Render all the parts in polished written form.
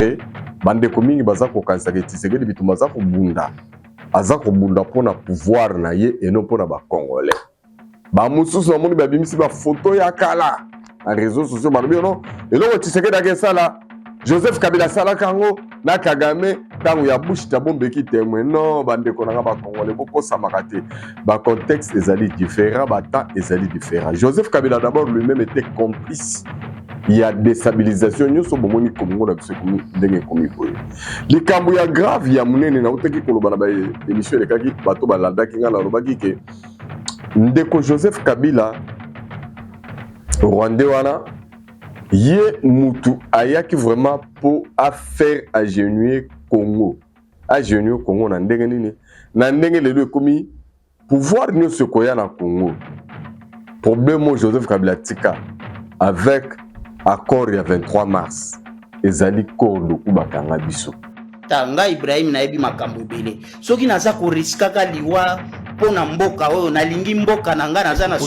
que bande komingi baza ko kanisa ke Tshisekedi bituma za ko bunda aza ko bunda pona pouvoir na ye et non pona ba congolais ba mususu na moni ba bimisi ba photo ya kala na réseaux sociaux ba non et là Tshisekedi a ça là Joseph Kabila sala kango na Kagame tango ya Bush ta bombe ki témoin non bande ko na ba congolais boko samakate ba contexte ezali différent ba temps ezali différent. Joseph Kabila d'abord lui-même était complice. Il y a déstabilisation nyoso bomoni Congo na biso komi ndenge komi boye. Likambo ya grave ya munene na utaki koloba na ba émission de kaki bato ba landa kinga na lobaki ke ndeko Joseph Kabila Rwandais wana ye mutu ayaki vraiment pour faire agenouiller Congo. Agenouiller Congo na ndenge nini? Na ndenge lelo komi pouvoir nyoso koya na Congo. Problème Joseph Kabila tika avec accord ya 23 mars ezali kordo kubakanga biso. Tanga Ibrahim na ebi makambo ebele. Soki naza ko riskaka liwa pona mboka oyo nalingi mboka na nga naza na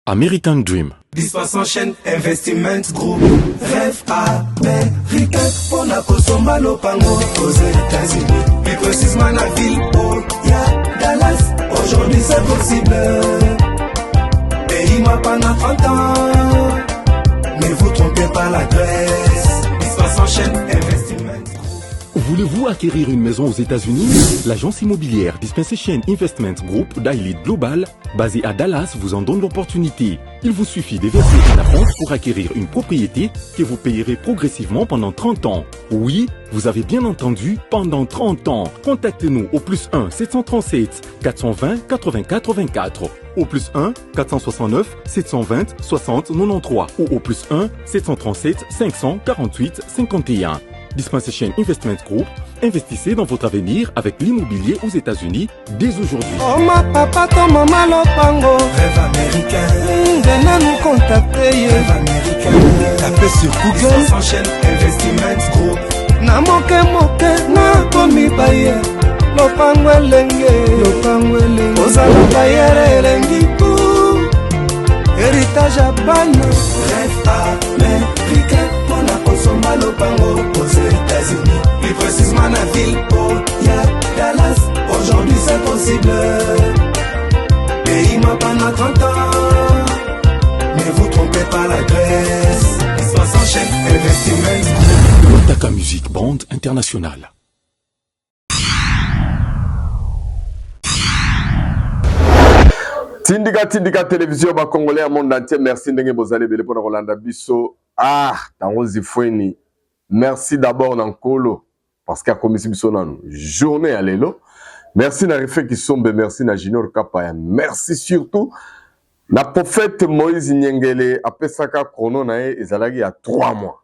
American Dream. Dispensation chaîne Investment Group. Rêve américain pour la Kosomba Lopango aux États-Unis. Plus précisément la ville où il y a Dallas. Aujourd'hui c'est possible. Pays m'a pendant 30 ans. Ne vous trompez pas l'adresse. Dispensation chaîne Investment Group. Voulez-vous acquérir une maison aux États-Unis? L'agence immobilière Dispensation Investment Group d'Elite Global, basée à Dallas, vous en donne l'opportunité. Il vous suffit de verser un apport pour acquérir une propriété que vous payerez progressivement pendant 30 ans. Oui, vous avez bien entendu, pendant 30 ans. Contactez-nous au +1 737 420 80 84, au +1 469 720 60 93 ou au +1 737 548 51. Dispensation Investment Group, investissez dans votre avenir avec l'immobilier aux États-Unis dès aujourd'hui. Oh ma papa, ton maman Lopango. Rêve américain. Venez nous contacter. Rêve américain. Tapez sur Google. Dispensation Investment Group. Na moke na komi baye. Lopango elenge. Ozala baye elengi pou. Héritage à ban. Rêve américain. Kosomba Lopango aux États-Unis. Plus précisément la ville où il y a Dallas. Aujourd'hui c'est possible. Pays m'a pendant 30 ans. Ne vous trompez pas l'adresse. Dispensation chaîne Investment. Lotaka Music Band International. Tindika télévision ba congolais à monde entier. Merci ndenge bozale bele pour Rolanda biso. Ah, tango zifweni. Merci d'abord Nankolo parce qu'à commis biso nan journée à lelo. Merci na refait qui sombe, merci na Junior Kapaya. Merci surtout na prophète Moïse Nyengele apesaka chrono na e ezalaki à 3 mois.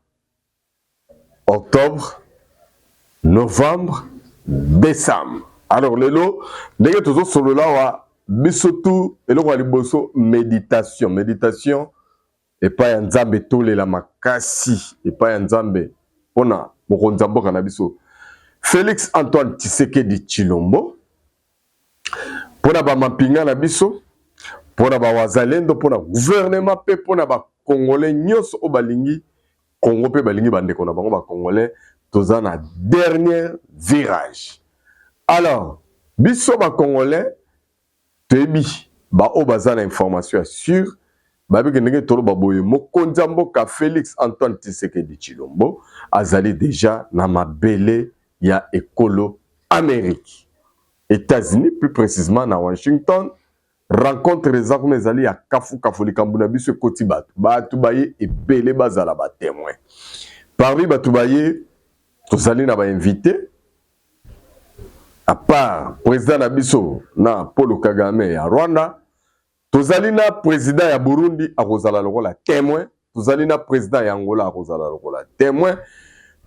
Octobre, novembre, décembre. Alors lelo ndenge tozo solo la wa bisotu eloko liboso méditation et pas un nzambe tole la makasi et pas un nzambe pona mokonzambo kana biso Félix Antoine Tshisekedi Tshilombo pona ba mapinga na biso pona ba wazalendo pona gouvernement pe pona ba congolais nyos o balingi Congo pe balingi bandeko na bango ba congolais toza na dernier virage. Alors biso ba congolais tebi ba o bazana information sûre babi ke ndenge tolo baboye mokonzambo ka Félix Antoine Tshisekedi Tshilombo azali déjà na mabele ya ekolo Amérique États-Unis plus précisément na Washington rencontre les armes ezali ya kafu likambu na biso ekoti batu baye ebele bazala ba témoin parmi batu baye tozali na ba invité à part président Nabiso na Paul Kagame ya Rwanda, tozali na président ya Burundi a Rosala Lokola témoin, tozali na président ya Angola a Rosala Lokola témoin,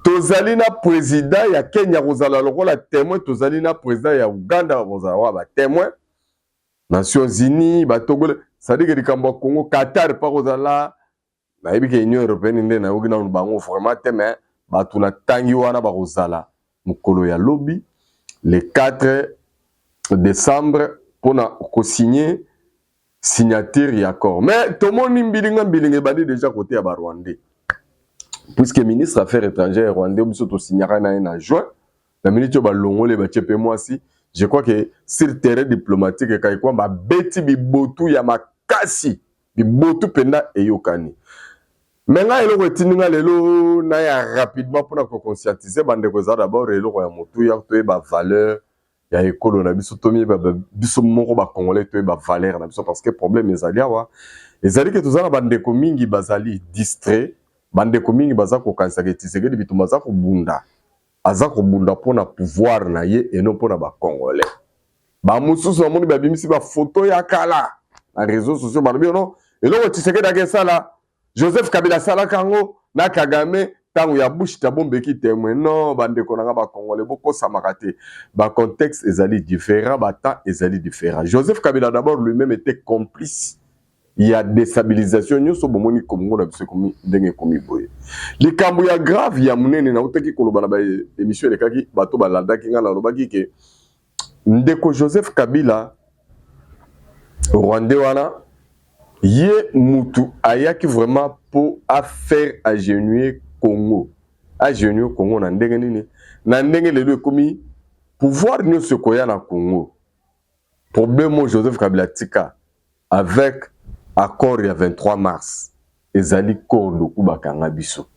tozali na président ya Kenya Rosala Lokola témoin, tozali na président ya Uganda Rosala ba témoin, Nations Unies, ba Togo, ça dit que likambo Congo, Qatar pa Rosala, na yebi ke Union Européenne nde na yogi na bango vraiment témoin, ba tuna tangi wana ba Rosala mukolo ya lobby. Le 4 décembre, pour signer signature et accord. Mais tout le monde est déjà côté à Rwandais. Puisque le ministre des Affaires étrangères rwandais, il signera en juin. La ministre de Longole, je crois que sur le terrain diplomatique, il y a beti bibotu ya makasi, bibotu penda et yokani. Maintenant, il y a lelo na ya rapidement pour conscientiser bande koza d'abord lelo ya motu ya to ba valeur ya ekolo na biso tomi ba biso moko ba congolais to ba valeur na biso parce que problème ezali wa ezali que tozana bande ko mingi bazali distrait bande ko mingi baza ko kanisa ke tiseke bitumba za ko bunda aza ko bunda pona pouvoir na ye et non pona ba congolais ba mususu amoni ba bimisi ba photo ya kala na réseaux sociaux ba non et non tiseke da ke sala Joseph Kabila sala kango na Kagame tango ya bush tabombe ki témoin non bande ko na ba congolais boko samakate ba contexte ezali différent ba temps ezali différent. Joseph Kabila d'abord lui-même était complice. Il y a déstabilisation nyoso bomoni Congo na biso komi ndenge komi boye. Likambo ya grave ya munene na utaki koloba na ba émission de kaki bato balanda ki ngana lobaki ke ndeko Joseph Kabila Rwandais wana Yé Moutou ayaki vraiment pour faire agenouiller Congo. Agenouiller Congo na ndenge nini? Na ndenge lelo komi pouvoir nous se koya na Congo. Problème Joseph Kabila tika avec accord il 23 mars. Ezali cordo kubakanga biso.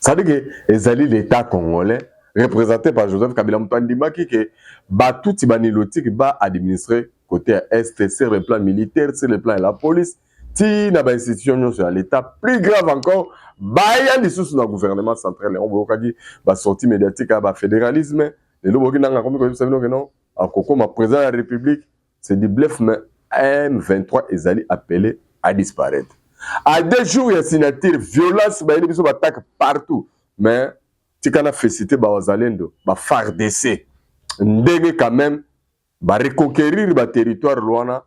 Ça veut dire que ezali l'état congolais représenté par Joseph Kabila Mutandima qui que ba tout ibaniloti ba administrer côté est sur le plan militaire, sur le plan de la police, si na ba institution sur l'état plus grave encore, ba ya li sous le gouvernement central on voit dit ba sortie médiatique ba fédéralisme et le boki nanga comme vous savez non à Koko ma président de la République c'est du bluff mais M23 ezali appelé à disparaître. À 2 jours il y a signature violence ba les biso attaque partout mais tikana félicité ba wazalendo ba FARDC ndenge quand même va reconquérir le territoire Luana.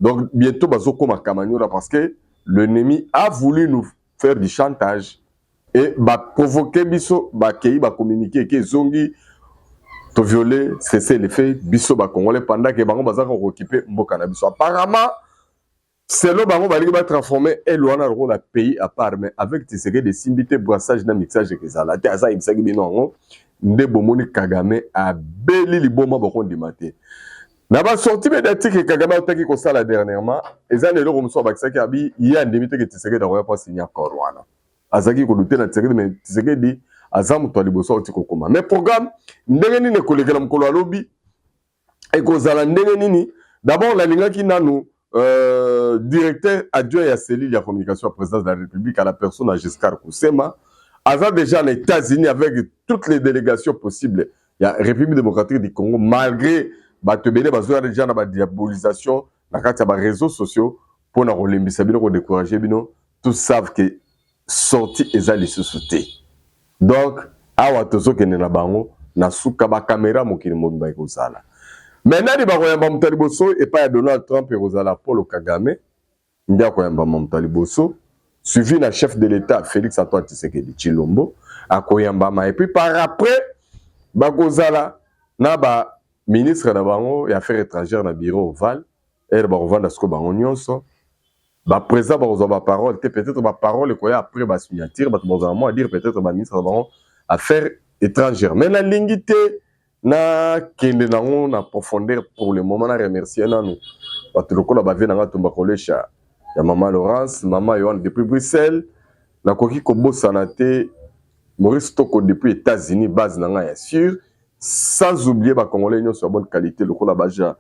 Donc bientôt bazoko makamanyura parce que l'ennemi a voulu nous faire du chantage et va provoquer biso ba kei ba communiquer que zongi to violer cesser les faits biso ba congolais pendant que bango bazaka occuper mboka na biso. Apparemment selon bango balingi ba transformer et Luana rôle la pays à part mais avec tiseke de simbité brassage na mixage que ça la te asa imsaki bino nde bomoni Kagame a beli liboma boko ndimate. Na ba sorti médiatique Kagame otaki ko sala dernièrement, ezan le ko muso bakisaki abi il y a ndimite que tiseke da roya pas signer accord wana. Azaki ko douter na tiseke mais tiseke di azamu to liboso otiko koma. Mais programme ndenge nini ko lekela mkolo alobi e ko zala ndenge nini d'abord la lingaki nanu directeur adjoint ya cellule de communication à présidence de la République à la personne à Giscard Koussema. Avant déjà les États-Unis avec toutes les délégations possibles, il y a République démocratique du Congo, malgré Batebele, Bazoua déjà dans la diabolisation, dans les réseaux sociaux, pour nous décourager, tous savent que sortie est à l'issue. Donc, awa tozo ke na bango na suka ba caméra mokili mobimba ekozala. Maintenant ni ba koyamba mutali boso et pas Donald Trump ekozala Paul Kagame, ndia koyamba mutali boso. Suivi le chef de l'État, Félix Antoine Tshisekedi Tshilombo, à Koyambama. Et puis par après, Bakozala, Naba, ministre des Affaires étrangères dans le bureau Oval, et Barovan Dasko Baronyonso, président Barozova parole, peut-être ma parole, et après ma signature, à dire peut-être ma ministre des Affaires étrangères. Mais la lingité, na kende nango na profondeur pour le moment, na remercier nanu. Batuloko la bavie na tumba kolesha. Il y a Maman Laurence, Maman Yohan depuis Bruxelles, la Koki Kobo Sanate, Maurice Toko depuis États-Unis, base nanga sûr, sans oublier les Congolais sur bonne qualité, le Kola Baja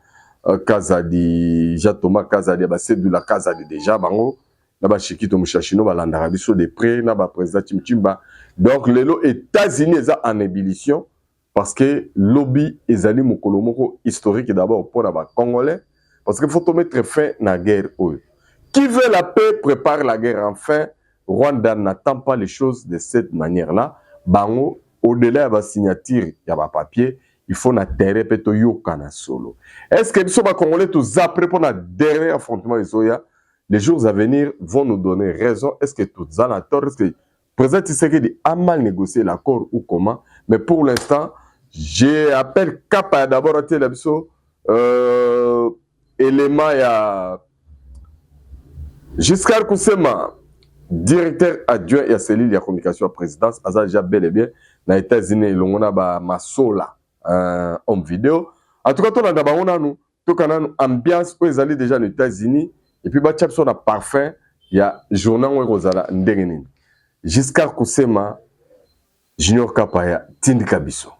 Kazadi, Jatoma Kazadi, Abased de la Kazadi déjà, Bango, Naba Chikito Mouchachino, Balandarabiso de près, Naba président Chimchimba. Donc, les États-Unis sont en ébullition parce que lobby Ezali Mokolomoko historique d'abord pour les Congolais, parce qu'il faut mettre fin à la guerre. Qui veut la paix prépare la guerre. Enfin, Rwanda n'attend pas les choses de cette manière-là. Bango, au-delà de la signature, il y a un papier, il faut na terre peto yokana solo. Est-ce que les Congolais tous après pour le dernier affrontement les jours à venir vont nous donner raison? Est-ce que tout ça n'a tort? Est-ce que le président Tshisekedi a mal négocié l'accord ou comment? Mais pour l'instant, j'appelle Kappa d'abord à Télébiso, élément Giscard Koussema, directeur adjoint et à cellule de la communication à la présidence, a déjà bel et bien dans les États-Unis, il y a Masola, homme vidéo. En tout cas, on a une ambiance où ils allaient déjà aux États-Unis. Et puis, il y a un parfum, il y a un journal où ils allaient. Giscard Koussema, Junior Kapaya, Tindi Kabiso.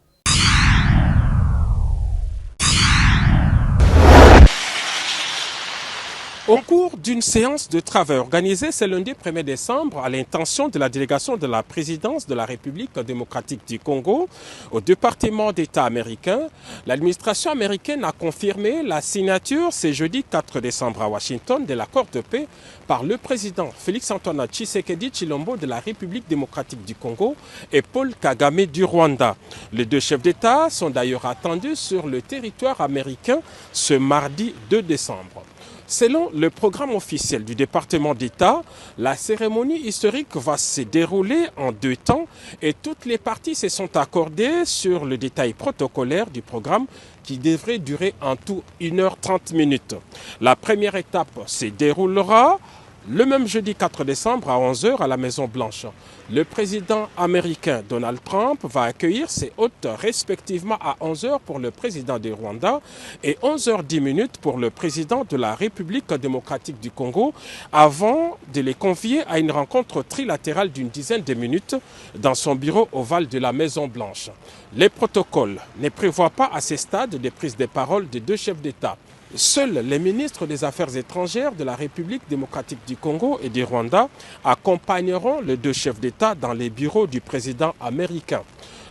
Au cours d'une séance de travail organisée ce lundi 1er décembre à l'intention de la délégation de la présidence de la République démocratique du Congo au département d'État américain, l'administration américaine a confirmé la signature ce jeudi 4 décembre à Washington de l'accord de paix par le président Félix-Antoine Tshisekedi Tshilombo de la République démocratique du Congo et Paul Kagame du Rwanda. Les deux chefs d'État sont d'ailleurs attendus sur le territoire américain ce mardi 2 décembre. Selon le programme officiel du département d'État, la cérémonie historique va se dérouler en 2 temps et toutes les parties se sont accordées sur le détail protocolaire du programme qui devrait durer en tout 1h30. La première étape se déroulera le même jeudi 4 décembre à 11h à la Maison-Blanche. Le président américain Donald Trump va accueillir ses hôtes respectivement à 11h pour le président du Rwanda et 11h10 pour le président de la République démocratique du Congo avant de les convier à une rencontre trilatérale d'une dizaine de minutes dans son bureau ovale de la Maison-Blanche. Les protocoles ne prévoient pas à ce stade de prise de parole des deux chefs d'État. Seuls les ministres des Affaires étrangères de la République démocratique du Congo et du Rwanda accompagneront les deux chefs d'État dans les bureaux du président américain.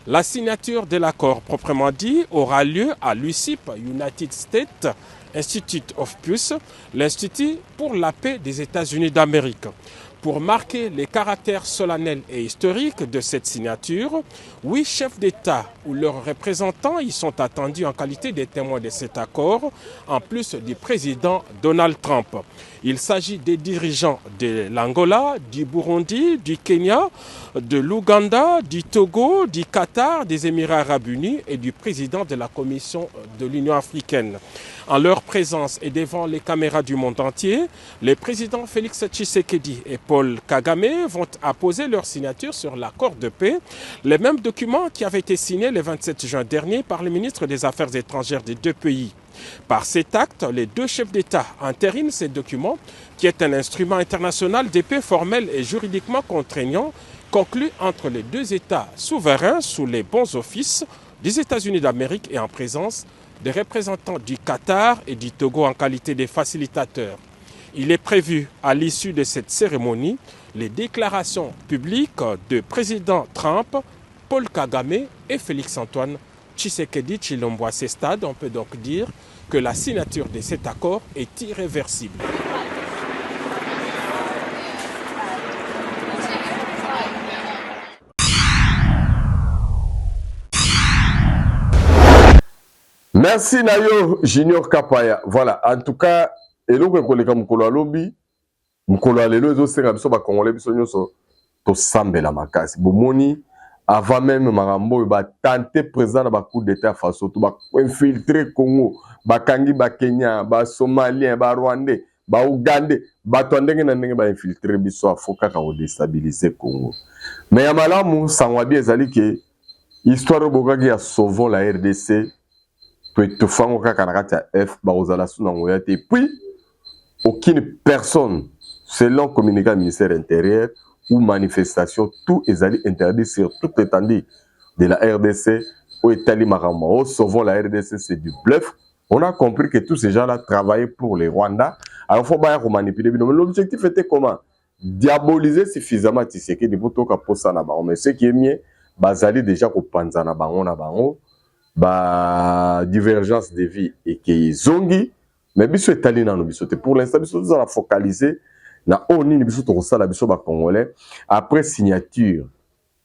La signature de l'accord proprement dit aura lieu à l'USIP, United States Institute of Peace, l'Institut pour la paix des États-Unis d'Amérique. Pour marquer les caractères solennels et historiques de cette signature, 8 chefs d'État ou leurs représentants y sont attendus en qualité de témoins de cet accord, en plus du président Donald Trump. Il s'agit des dirigeants de l'Angola, du Burundi, du Kenya, de l'Ouganda, du Togo, du Qatar, des Émirats arabes unis et du président de la Commission de l'Union africaine. En leur présence et devant les caméras du monde entier, les présidents Félix Tshisekedi et Paul Kagame vont apposer leur signature sur l'accord de paix, les mêmes documents qui avaient été signés le 27 juin dernier par le ministre des Affaires étrangères des deux pays. Par cet acte, les deux chefs d'État entérinent ces documents, qui est un instrument international de paix formel et juridiquement contraignant, conclu entre les deux États souverains sous les bons offices des États-Unis d'Amérique et en présence des représentants du Qatar et du Togo en qualité de facilitateurs. Il est prévu, à l'issue de cette cérémonie, les déclarations publiques de président Trump, Paul Kagame et Félix-Antoine Tshisekedi Tshilombo. À ce stade, on peut donc dire que la signature de cet accord est irréversible. Merci Nayo Junior Kapaya. Voilà, en tout cas, eloko koleka mukolo alobi, mukolo alelo ezosenga biso ba Congolais biso nyonso to sambela makasi. Bomoni avant même marambo ba tenter président na ba coup d'état faso to ba infiltrer Congo, ba kangi ba Kenya, ba Somalien, ba Rwandais, ba Ougandais, ba ndenge na ndenge ba infiltrer biso afoka ka déstabiliser Congo. Mais ya malamu sangwabi ezali ke histoire bokaki ya sauvons la RDC. Puis aucune personne, selon le communiqué du ministère intérieur ou manifestation, tout est interdit sur toute l'étendue de la RDC ou Italie Maramba. Sauvons la RDC, c'est du bluff. On a compris que tous ces gens-là travaillaient pour les Rwandais. Alors, il faut pas manipuler. Mais l'objectif était comment? Diaboliser suffisamment Tshisekedi pour tout pour ça. Mais ce qui est mieux, basali déjà au Panzana Bango na Bango. Ba divergence de vie et qui zongi mais biso etali na no biso te pour l'instant biso nous allons focaliser na oni ni biso to sala biso ba congolais après signature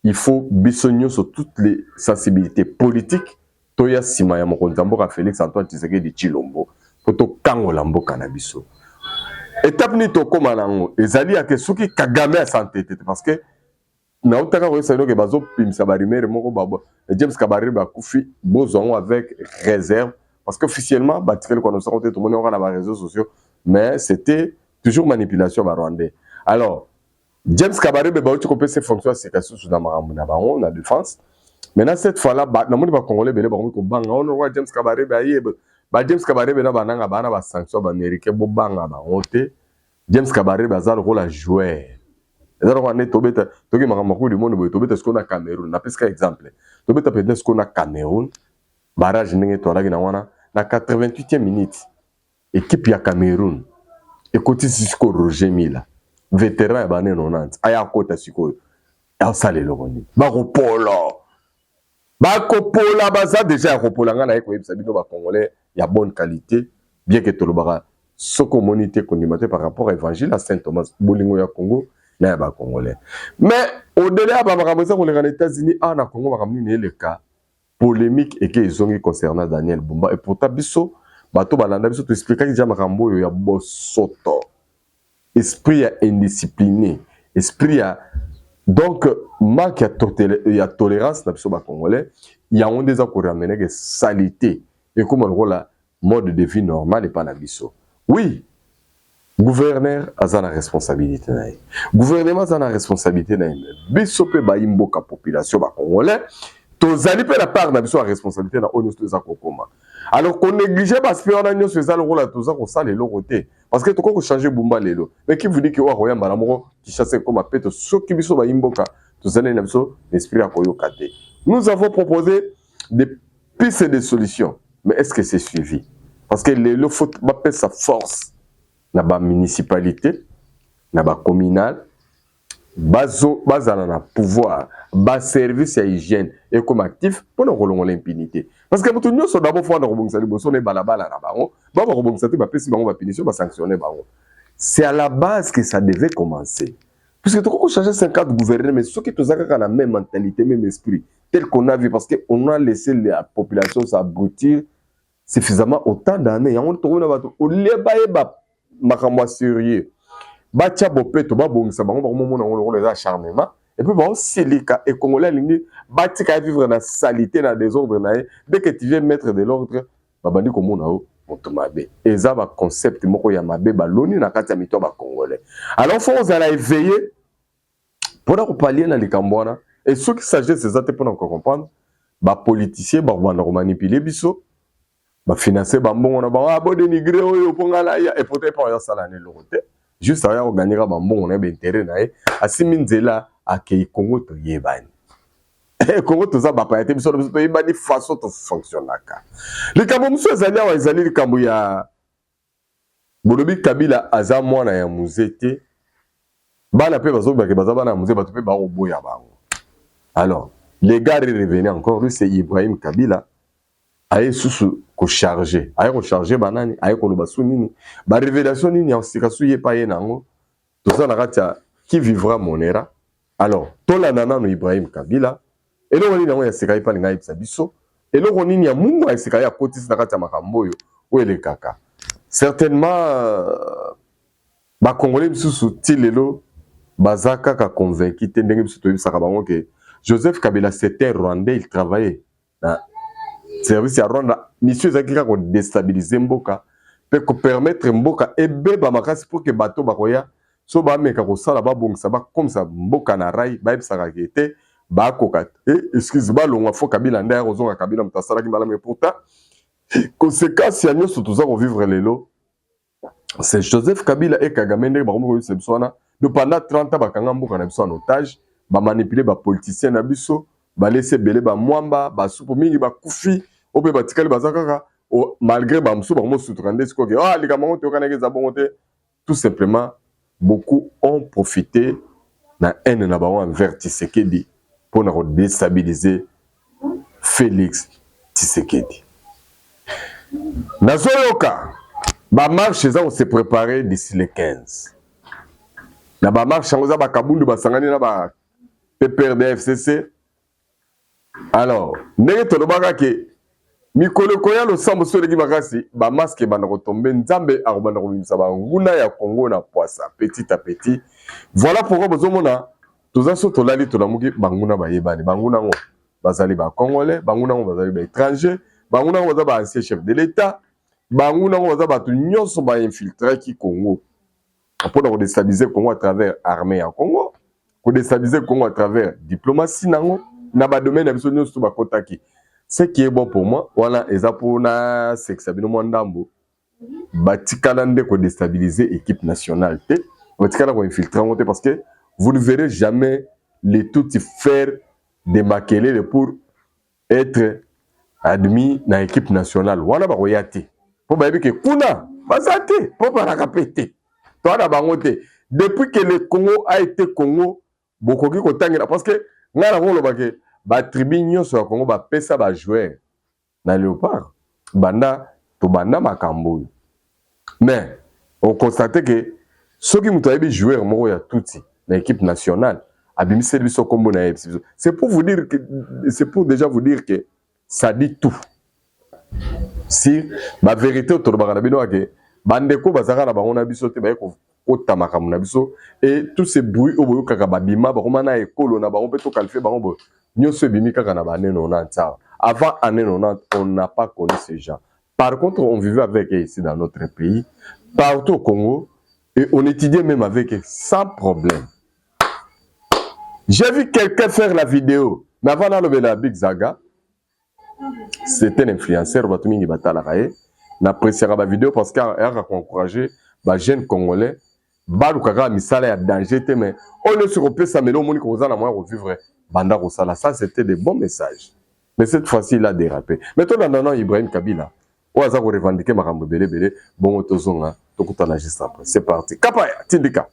il faut biso sur toutes les sensibilités politiques to ya sima ya mokonzi mboka Félix Antoine Tshisekedi Tshilombo pour to kangola mboka na biso étape ni to koma nango ezali ya ke soki Kagame a santé parce que na utaka ko sano ke bazo pimisa ba rumeur moko babo James Kabarebe ba kufi bozongo avec réserve parce que officiellement ba tiré le connaissance tout le monde on a les réseaux sociaux mais c'était toujours manipulation ba Rwandais. Alors James Kabarebe ba tu peux ses fonctions c'est cassé sous la défense. Maintenant cette fois-là na moni ba congolais belé ba ko banga on roi James Kabarebe aye ba James Kabarebe na bananga bana ba sanction ba américain bo banga ba honte. James Kabarebe azal rôle à jouer. Ezalo wana tobeta toki makamako du monde boy tobeta ce qu'on a Cameroun na pesca exemple. Tobeta peut-être ce qu'on a Cameroun barrage ndenge to alaki na wana na 88e minute équipe ya Cameroun ekoti siko Roger Mila vétéran ya bane 90 aya kota siko ya sale lokoni ba kopola baza déjà ya kopola ngana eko yebisa bino ba congolais ya bonne qualité bien que tolobaka soko monité condimate par rapport à évangile à Saint Thomas bolingo ya Congo na ya ba congolais mais au-delà ba makambo ko les États-Unis na Congo makamni ne le cas polémique et qu'ils ont concernant Daniel Bumba et pourtant biso bato balanda biso to expliquer que makambo yo ya bosoto esprit ya indiscipliné esprit ya donc manque ya tolérance na biso ba congolais il y a on des à ramener que saleté et comme on la mode de vie normal et pas na biso oui gouverneur a la responsabilité na gouvernement a la responsabilité na biso pe ba imboka population ba congolais tozali pe la part na biso la responsabilité na ono to za kokoma alors qu'on négligeait parce que on a nyonso ça le rôle à toza ko sala le côté parce que to ko changer Bumba lelo mais qui vous dit que wa royamba na moko qui chasse comme apete soki biso ba imboka tozali na biso l'esprit ya koyoka te. Nous avons proposé des pistes et des solutions mais est-ce que c'est suivi parce que le faut pas sa force na ba municipalité na ba communal bazana na pouvoir bas service à hygiène et comme actif pour nous relonger l'impunité parce que tout nous sommes d'abord fois dans le bon sonné balabala na bango ba rebondir ba pesi bango ba punition ba sanctionner bango c'est à la base que ça devait commencer puisque tout qu'on changer 50 gouverneurs mais ceux qui tous ont la même mentalité même esprit tel qu'on a vu parce que on a laissé la population s'abrutir suffisamment autant d'années on trouve au lieu ba makamwa sérieux batia bopeto ba bongisa bango ba momona ngolo les acharnement et puis ba silika et congolais lingi batika vivre dans saleté dans désordre na dès que tu viens mettre de l'ordre ba bandi komona o motomabe eza ba concept moko ya mabe ba loni na kati ya mito ba congolais alors faut on a éveiller pour na parler na likambwana et ceux qui s'agissent ces até pour comprendre ba politiciens ba banda ko manipuler biso ba financer ba mbongo na ba bo dénigrer oyo pongala ya et peut-être pas ya sala ne lokote juste à organiser un bon intérêt na asimi nzela akei Congo to yebani Congo to za ba pa ete biso to yebani façon to fonctionnaka likambo muso ezali wa ezali likambo ya Bolobi Kabila aza mwana ya muzete bana pe bazo ba ke baza bana muze ba to pe ba oboya bango alors les gars revenaient encore lui c'est Ibrahim Kabila aye susu ko charger aye ko charger banani aye ko loba sunini ba révélation nini ya sika suye pa ye nango to ça na katia qui vivra mon era alors to la nana no Ibrahim Kabila et le nini nango ya sika pa linga ibisa biso et le nini ya mungu ya sika ya kotisi na katia makambo yo o ele kaka certainement ba congolais biso tilelo bazaka ka convaincu te ndenge biso to ibisa ka bango que Joseph Kabila c'était Rwandais il travaillait na service ya Rwanda mission ezaki ko déstabiliser mboka pe ko permettre mboka ebeba makasi pour que bato bakoya so ba meka ko sala ba bongisa ba comme ça mboka na rai ba ebisaka kete ba koka excuse ba longwa fo Kabila nda rozonga Kabila mutasala ki malame pourtant conséquence ya nyoso toza ko vivre lelo c'est Joseph Kabila et Kagame ndenge ba ko se bisona de pendant 30 ans bakanga mboka na biso en otage ba manipuler ba politiciens na biso ba laisser belé ba mwamba ba supo mingi ba kufi obe batikali bazakaka malgré ba mso ba mo sutrande siko ke ah likambo te okana ke za bongote tout simplement beaucoup ont profité na haine na ba envers Tshisekedi pour na déstabiliser Félix Tshisekedi nazoyoka ba marche za on se préparer d'ici le 15 na ba marche ngoza ba kabundu basangani na ba PPRD-FCC alors ndenge tolobaka ke mikolo koya lo sambo so leki makasi ba masque bana ko tomber nzambe akobana ko bimisa ba nguna ya Congo na poisa petit à petit voilà pourquoi bozomona toza so tolali tolamuki banguna ba yebani banguna ngo bazali ba congolais banguna ngo bazali ba étranger banguna ngo bazali ba ancien chef de l'état banguna ngo bazali ba tout nyonso ba infiltrer ki Congo pour déstabiliser le Congo à travers l'armée en Congo, pour déstabiliser le Congo à travers la diplomatie, domaine ce qui est bon pour moi, voilà, et ça pour na sexabino mandambo, batikalande ko déstabiliser l'équipe nationale, batikalande ko infiltrer parce que vous ne verrez jamais les tout faire des maquelés pour être admis dans l'équipe nationale. Voilà ba royate. Pour ba que kuna bazate, pour ba rakapete. Toi na bangote. Depuis que le Congo a été Congo, beaucoup qui kotangela parce que ngala ngolo ba ke ba tribunio sur le Congo ba pesa ba joueur na Léopard. Banda to banda makambo. Mais on constate que ceux qui muto yebi joueur moko ya touti dans l'équipe nationale abimise biso kombo na yebi. C'est pour vous dire que c'est pour déjà vous dire que ça dit tout. Si la vérité autour de Baranabino que bandeko bazaka na bango na biso te ba ko otamaka na biso et tous ces bruits au boyo kaka babima ba komana ekolo na bango peto qualifier bango bo nyonso bimi kaka na ba 90. Avant année 90, on n'a pas connu ces gens. Par contre, on vivait avec eux ici dans notre pays, partout au Congo, et on étudiait même avec eux sans problème. J'ai vu quelqu'un faire la vidéo, mais avant d'enlever la Big Zaga, c'était un influenceur, Batumingi Batalarae, n'appréciera la vidéo parce qu'il a encouragé les jeunes Congolais, Balukaga, Misala, à danger, mais on est sur le pays, ça me donne à moi revivre Banda Rosala. Ça, c'était des bons messages. Mais cette fois-ci, il a dérapé. Maintenant, dans Ibrahim Kabila, on va revendiquer Marambo Bele Bele, bon, Tozonga, Tokutana juste après. C'est parti. Kapaya, Tindika.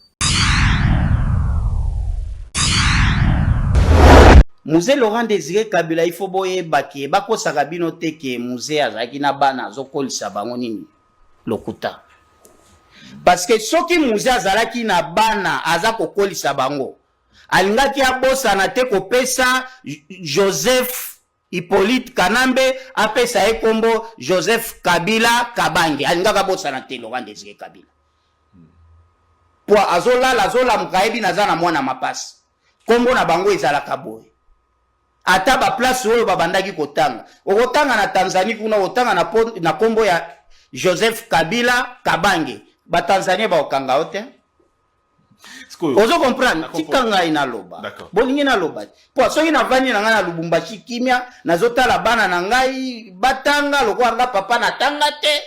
Musée Laurent Désiré Kabila, il faut boye baki, bako sakabino teke musée azaki na bana zokolisa bango nini lokuta. Parce que soki musée azalaki na bana azako kolisa bango, alingaki abosa na te kopesa Joseph Hippolyte Kanambe apesa ekombo Joseph Kabila Kabange, alingaka bosa na te Laurent Désiré Kabila. Po azola mukaebi nazana mwana mapasi. Kombo na bango ezalaka boye. Ata ba place oyo babandaki kotanga. Okotanga na Tanzanie kuna otanga na kombo ya Joseph Kabila Kabange. Ba Tanzania ba okanga ote. Ozo comprendre tikanga ina loba. Bolingi na loba. Po soki na vani na ngana Lubumbashi kimia nazotala bana na ngai batanga lokwanga papa na tanga te.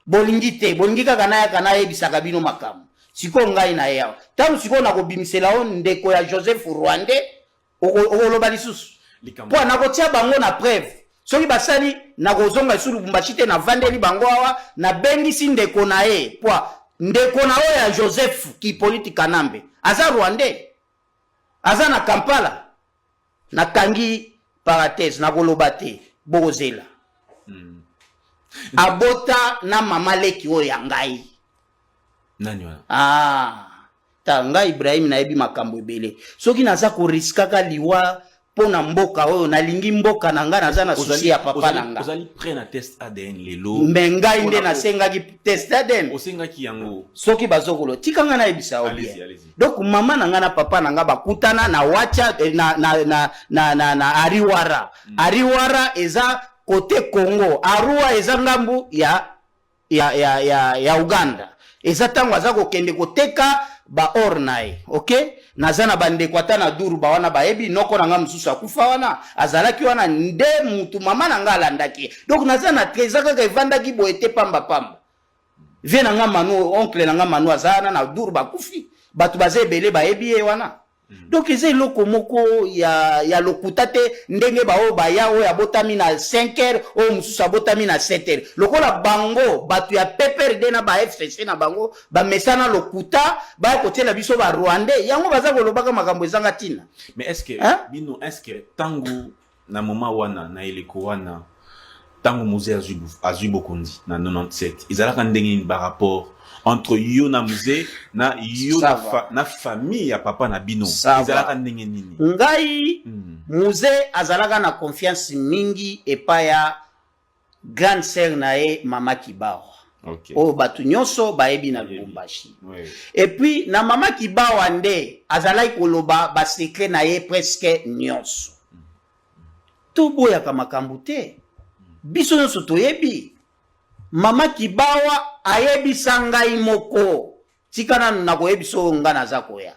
Bolingi te, bolingi kaka na kana yebisaka bino makamu. Siko ngai na yawa. Tamu siko na kobimisela on ndeko ya Joseph Rwandais. Oloba lisusu po nakotia bango na preuve soki basali nakozonga sulu Lubumbashi te na vandeli bango awa na bengisi ndeko na ye po ndeko na oyo ya Joseph Hippolyte Kanambe aza Rwandais aza na Kampala na kangi parenthèse na koloba te bozela abota na mama leki oyo ya ngai nani wana Tanga Ibrahim na ebi makambo ebele soki naza ko riskaka liwa pona mboka oyo nalingi mboka na nga naza na susi ya papa na nga ozali prêt na test ADN lelo mengai nde nasengaki test ADN osengaki yango soki bazokolo tikanga na ebisa obi donc mama na nga na papa na nga bakutana na wacha na Ariwara Ariwara eza côté Congo Arua eza ngambu ya Uganda eza tango aza kokende koteka ba ornae, ok? Nazana bande kwata na duru ba wana ba ebi noko na nga mususu akufa wana azalaki wana nde mutu mama na nga alandaki. Donc nazana trezaka ka evandaki boete pamba pamba. Vie na nga manu oncle na nga manu azana na duru ba kufi. Batu bazebele ba ebi e wana. Donc eze loko moko ya lokutate ndenge ba o ba ya o ya botami na 5h o mususu botami na 7h. Lokola bango batu ya PPRD na ba FCC na bango ba mesana lokuta ba kotela biso ba Rwandais yango baza kolobaka makambo ezanga tina. Mais est-ce que bino est-ce que tangu na moment wana na eleko wana tangu musée azu bokondi na 97 izalaka ndenge ba rapport entre yo na musée na yo na famille ya papa na bino izalaka ndenge nini ngai musée azalaka na confiance mingi epa ya grande sœur na ye mama Kibawa o batu nyonso baebi na Lubumbashi et puis na mama Kibawa nde azalaki koloba ba secret na ye presque nyonso to boya kama kambute biso nyonso toyebi mama Kibawa ayebi sangai moko tikana na koyebiso nga naza koya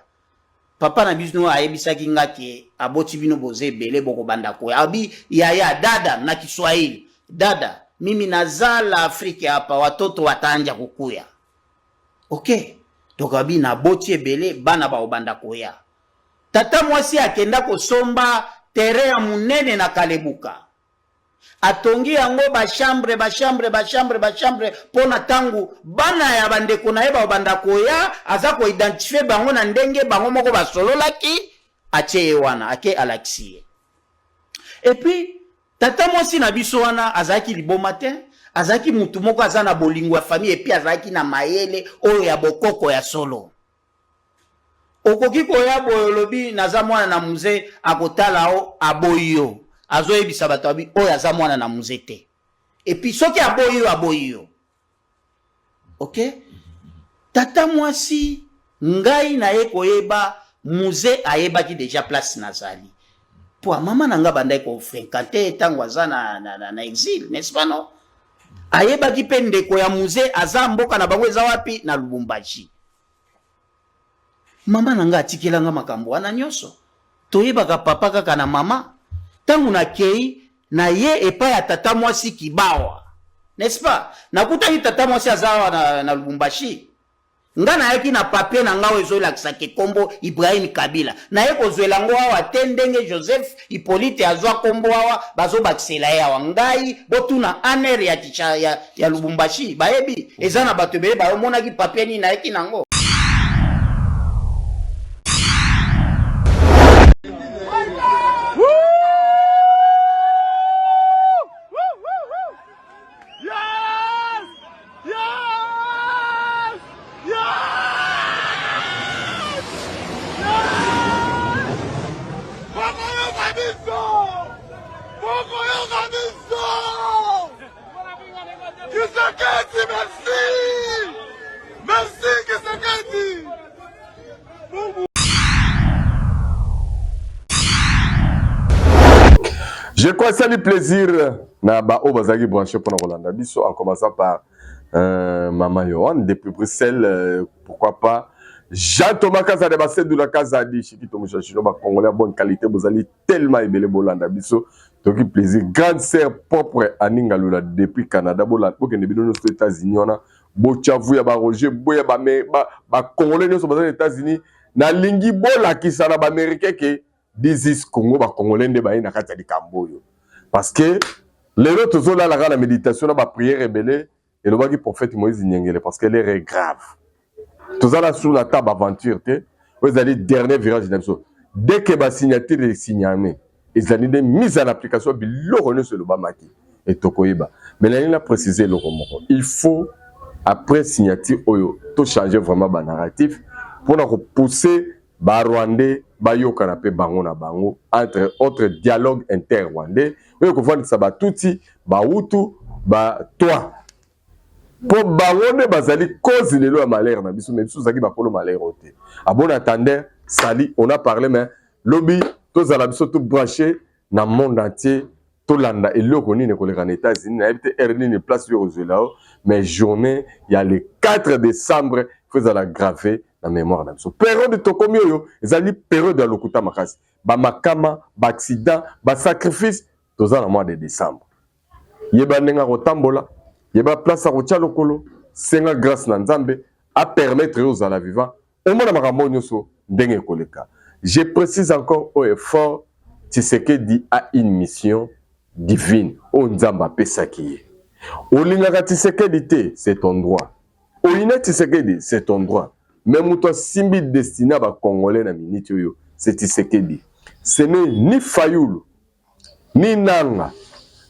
papa na biso ayebisaki nga ke aboti bino boze ebele boko banda koya abi yaya dada na Kiswahili dada mimi nazala Afrika hapa watoto watanja kukuya okay donc abi na boti ebele bana ba obanda koya tata mwasi akenda kosomba terrain ya munene na Kalebuka atongi yango bashambre pona tangu bana ya bandeko na yeba banda koya aza ko identifier bango na ndenge bango moko basololaki atie wana ake Alexis. Et puis tata mwasi na biso wana azaki liboma te azaki mutu moko aza na bolingo ya famille et puis azaki na mayele oyo ya bokoko ya solo okoki koya boyolobi naza mwana na muze akotala o aboyo azo ebisa bato abi oyo aza mwana na muze te et puis soki aboyo okay tata mwasi ngai na ye koyeba muze ayebaki déjà place nazali po mama nanga bandai ko fréquenter tango aza na exil n'est-ce pas non ayebaki pe ndeko ya muze aza mboka na bango eza wapi na Lubumbashi mama nanga atikelanga makambo wana nyonso toyebaka papa kaka na mama tangu na kei na ye epa ya tata mwasi kibawa n'est-ce pas nakutaki tata mwasi azawa na Lubumbashi nga na yaki na papier na ngawe ezo lakisa ke kombo Ibrahim Kabila na ye kozwela ngo awa te ndenge Joseph Hippolyte azwa kombo awa bazo bakisela ye awa ngai botuna aner ya Lubumbashi bayebi eza na bato bele bayomonaki papier ni na yaki nango. Je crois que ça du plaisir na ba obazagi branché pour Rolanda Bisso en commençant par Maman Yohan depuis Bruxelles, pourquoi pas Jean-Thomas Kaza de Bassé de la Casa dit Chikito Mouchachino ba congolais bonne qualité vous allez tellement aimer Bolanda Bisso donc plaisir grande sœur propre Aninga Lula depuis Canada Bolanda pour que ne bino aux États-Unis on a Bochavu ya ba Roger Boya ba congolais nous aux États-Unis na lingi bola ki sana ba américain que Dizis Congo ba congolais ne ba ina kata di Kamboyo parce que les autres sont là la méditation la prière rebelle et le baki prophète Moïse Nyengele parce qu'elle est grave tout ça là sur la table aventure vous allez dernier virage d'abso dès que ba signature est signamé ils allaient des mise en application bilo rené sur le bamaki et tokoyeba mais là il a précisé le romoko il faut après signature oyo tout changer vraiment ba narratif pour nous pousser ba rwandais ba yoka pe bango na bango entre autres dialogue inter-rwandais oui ko vendre ça ba tuti ba hutu ba toi pour bango bazali cause lelo ya malheur na biso même sous aki ba kolo malheur ote a bon attendeur sali on a parlé mais lobby tous à la biso tout branché na monde entier tout landa et le koni ne koleka na États-Unis na ebte erni ne place yo ozela mais journée il y a le 4 décembre faut à la graver la mémoire d'abso période de tokomi yo ezali période de lokuta makasi ba makama ba accident ba sacrifice tous à la mois de décembre yeba nenga rotambola yeba place à rocha lokolo senga grâce na nzambe à permettre aux ala vivant au mona makambo nyoso ndenge koleka je précise encore au effort Tshisekedi a une mission divine au nzamba pesaki olingaka Tshisekedi te c'est ton droit olina Tshisekedi c'est ton droit même toi simbi destiné à Congolais na minute yo c'est Tshisekedi ce n'est ni Fayulu ni Nanga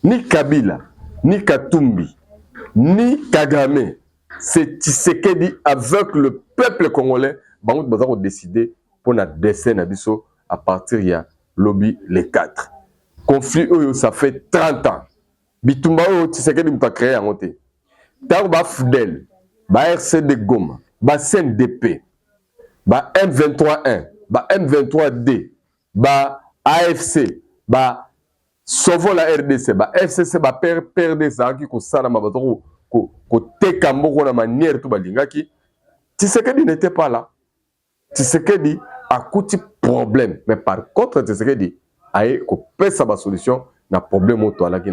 ni Kabila ni Katumbi ni Kagame c'est Tshisekedi avec le peuple congolais bango bazako décider pour na dessin na biso à partir ya lobby les 4 conflit ça fait 30 ans bitumba Tshisekedi m'a créé en côté tant ba Fidèle ba RCD Goma ba CNDP ba M23-1 ba M23D ba AFC ba Sovo la RDC ba FCC ba PRD ça qui ko sana mabato ko teka mboko na manière to balingaki Tshisekedi n'était pas là. Tshisekedi a coûté problème. Mais par contre, Tshisekedi a eu sa solution na problème au toit là qui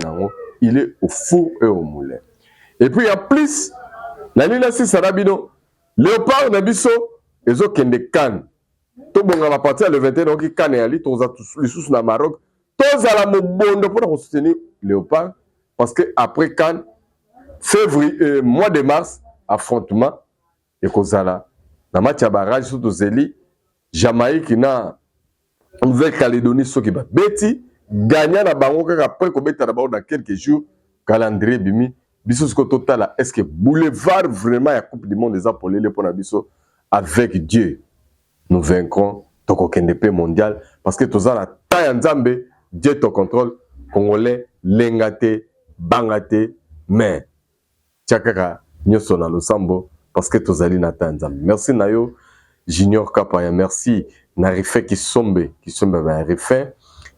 il est au four et au moulin. Et puis en plus, la ligne 6 Sarabino, Léopard Nabiso, ils ont kende Cannes. Tout bon va partir le 21 donc Cannes et Ali, tous les sous na Maroc, tous à la mobondo pour soutenir Léopard parce que après Cannes, février, mois de mars, affrontement et Kozala. Na match à barrage sous Zeli, Jamaïque na Nouvelle-Calédonie ce qui va Betty gagnant la banque après qu'on mette d'abord dans quelques jours calendrier bimi biso ce total est-ce que boulevard vraiment la coupe du monde des appelés pour la biso avec Dieu nous vaincrons donc aucun épée mondial parce que tous la taille nzambe Dieu te contrôle congolais lengate bangate mais tchakaka nyoso na losambo parce que tous ali na taille nzambe merci nayo Junior Kapaya merci Narifé qui sombe ba refait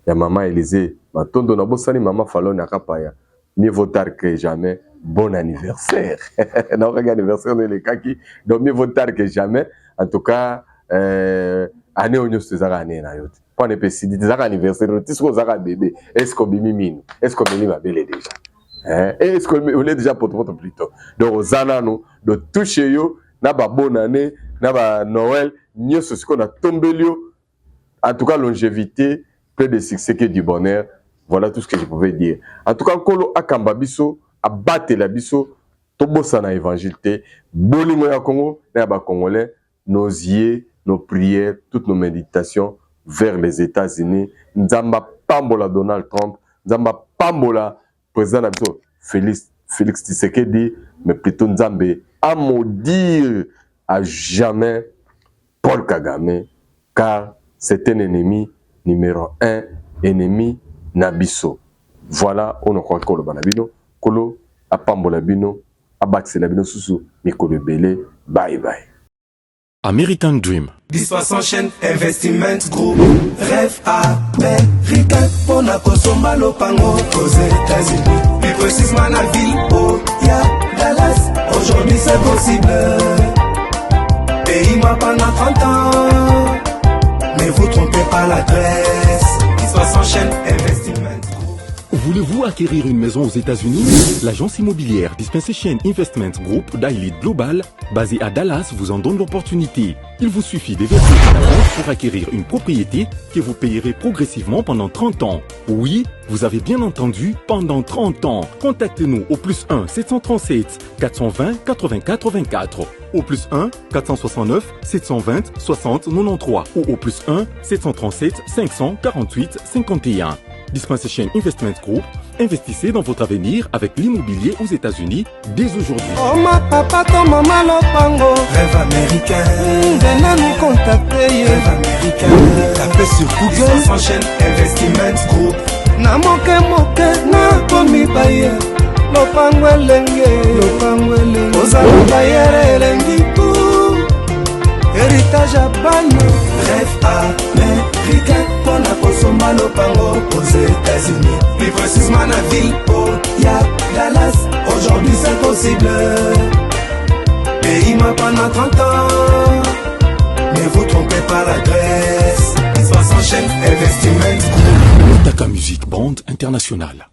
ya maman Élysée matondo na bosani maman Fallon na Kapaya mieux vaut tard que jamais bon anniversaire non regarde anniversaire de lekaki donc mieux vaut tard que jamais en tout cas année onyo sezaka année na yote pas ne pesi dizaka anniversaire tisko zaka bébé est-ce que bimi mino est-ce que bimi mabele déjà est-ce que on est déjà pour plus tôt donc ozana no de toucher yo na ba bonne année na ba Noël nyoso ce qu'on a tombé en tout cas longévité plein de succès que du bonheur. Voilà tout ce que je pouvais dire. En tout cas, Kolo Akamba Biso, abattre la Biso, Tobosa na évangile, Bolingo ya Congo, na ba Congolais, nos yeux, nos prières, toutes nos méditations vers les États-Unis. Nzamba Pambola Donald Trump, Nzamba Pambola président na Biso, Félix Tshisekedi, mais plutôt Nzambe à maudire à jamais Paul Kagame, car c'est un ennemi numéro 1, ennemi Nabiso. Voilà, on a croit que le banabino, Kolo, Apambola bino, Abaxe Labino Susu, Mikolo Bele, bye bye. American Dream. Dispoisson chaîne Investiment Group. Rêve américain pour la consommer lopango aux États-Unis. Plus précisément la ville où il y a Dallas. Aujourd'hui c'est possible. Pays moi pendant 30 ans. Ne vous trompez pas l'adresse. Dispoisson chaîne Investiment Group. Voulez-vous acquérir une maison aux États-Unis? L'agence immobilière Dispensation Investment Group d'Elite Global, basée à Dallas, vous en donne l'opportunité. Il vous suffit de verser une avance pour acquérir une propriété que vous payerez progressivement pendant 30 ans. Oui, vous avez bien entendu, pendant 30 ans. Contactez-nous au +1 737 420 80 84, au +1 469 720 60 93 ou au +1 737 548 51. Dispensation Investment Group, investissez dans votre avenir avec l'immobilier aux États-Unis dès aujourd'hui. Oh ma papa, ton maman lopango. Rêve américain. Venez nous contacter. Rêve américain. Tapez sur Google. S'enchaîne Investiment Group. Na moke na komi baye. Lopango elenge. Ozala bayere elengi tout. Héritage à bagne. Rêve américain. Pour la consommer lopango aux États-Unis. Plus précisément la ville où il y a Dallas. Aujourd'hui c'est possible. Pays moi pendant 30 ans. Ne vous trompez pas l'adresse. Dispoisson chaîne Investiment Group. Taka Music Band International.